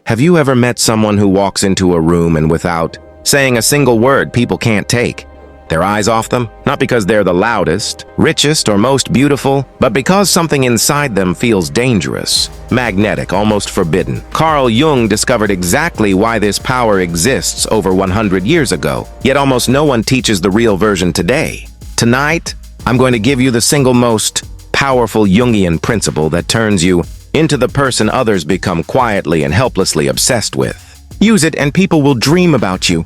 Have you ever met someone who walks into a room and without saying a single word, people can't take their eyes off them? Not because they're the loudest, richest, or most beautiful, but because something inside them feels dangerous, magnetic, almost forbidden. Carl Jung discovered exactly why this power exists over 100 years ago, yet almost no one teaches the real version today. Tonight, I'm going to give you the single most powerful Jungian principle that turns you into the person others become quietly and helplessly obsessed with. Use it and people will dream about you.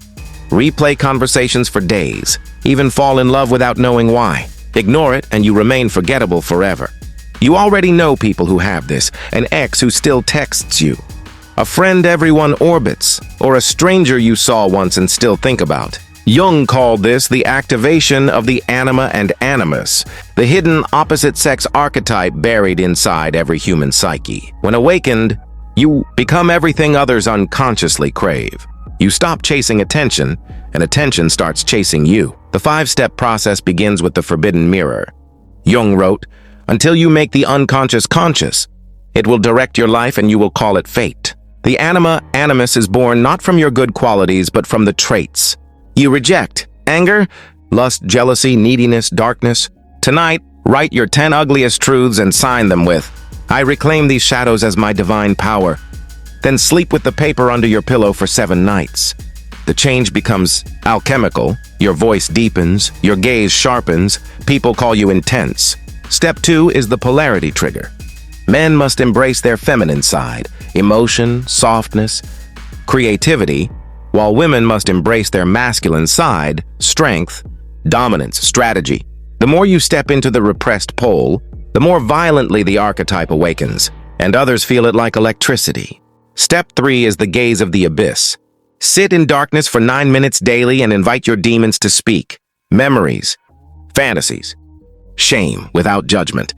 Replay conversations for days, even fall in love without knowing why. Ignore it and you remain forgettable forever. You already know people who have this, an ex who still texts you, a friend everyone orbits, or a stranger you saw once and still think about. Jung called this the activation of the Anima and Animus, the hidden opposite-sex archetype buried inside every human psyche. When awakened, you become everything others unconsciously crave. You stop chasing attention, and attention starts chasing you. The 5-step process begins with the forbidden mirror. Jung wrote, "Until you make the unconscious conscious, it will direct your life and you will call it fate." The Anima Animus is born not from your good qualities, but from the traits you reject: anger, lust, jealousy, neediness, darkness. Tonight, write your 10 ugliest truths and sign them with, "I reclaim these shadows as my divine power." Then sleep with the paper under your pillow for 7 nights. The change becomes alchemical, your voice deepens, your gaze sharpens, people call you intense. Step 2 is the Polarity Trigger. Men must embrace their feminine side, emotion, softness, creativity, while women must embrace their masculine side, strength, dominance, strategy. The more you step into the repressed pole, the more violently the archetype awakens, and others feel it like electricity. Step 3 is the gaze of the abyss. Sit in darkness for 9 minutes daily and invite your demons to speak. Memories, fantasies, shame without judgment.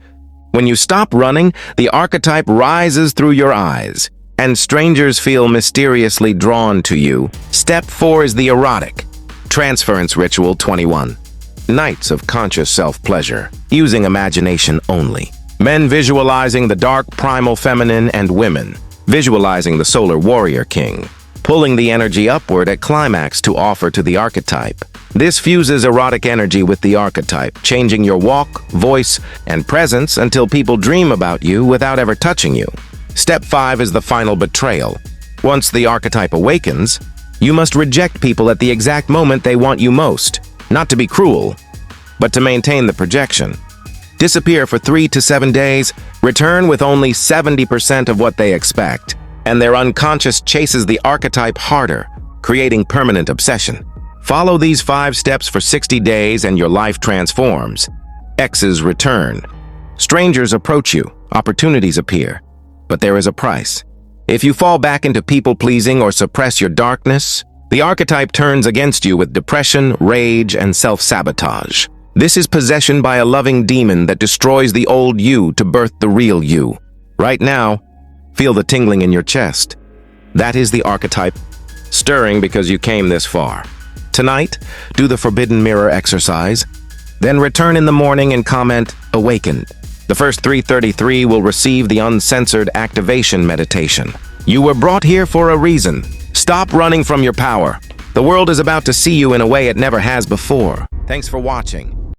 When you stop running, the archetype rises through your eyes, and strangers feel mysteriously drawn to you. Step 4 is the Erotic Transference Ritual 21. Nights of conscious self-pleasure, using imagination only. Men visualizing the dark primal feminine and women visualizing the solar warrior king, pulling the energy upward at climax to offer to the archetype. This fuses erotic energy with the archetype, changing your walk, voice, and presence until people dream about you without ever touching you. Step 5 is the Final Betrayal. Once the archetype awakens, you must reject people at the exact moment they want you most, not to be cruel, but to maintain the projection. Disappear for 3 to 7 days, return with only 70% of what they expect, and their unconscious chases the archetype harder, creating permanent obsession. Follow these 5 steps for 60 days and your life transforms. Exes return. Strangers approach you, opportunities appear. But there is a price. If you fall back into people-pleasing or suppress your darkness, the archetype turns against you with depression, rage, and self-sabotage. This is possession by a loving demon that destroys the old you to birth the real you. Right now, feel the tingling in your chest. That is the archetype, stirring because you came this far. Tonight, do the forbidden mirror exercise, then return in the morning and comment, "Awakened." The first 333 will receive the uncensored activation meditation. You were brought here for a reason. Stop running from your power. The world is about to see you in a way it never has before. Thanks for watching.